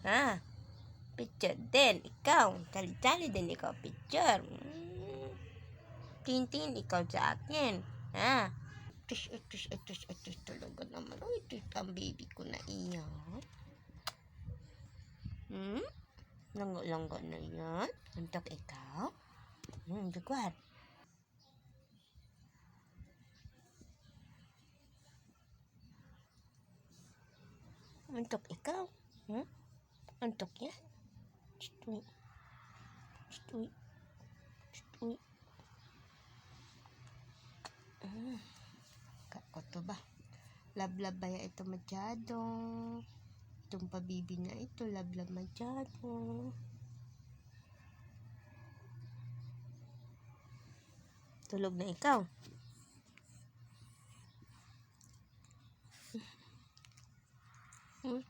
Ha? Picture din. Ikaw. Tali-tali din ikaw. Picture. Tingin ikaw sa akin. Ha? Itus talaga naman. Oh, ito ang baby ko na iyan. Langgo-langgo na yan. Untuk ikaw. Jaguar. Untuk ikaw. Untuk ya. Stui. Stui. Stui. Kako to ba? Lablab ba ito masyado? Itong pabibi na ito, lablab masyado. Tulog na ikaw. Oh,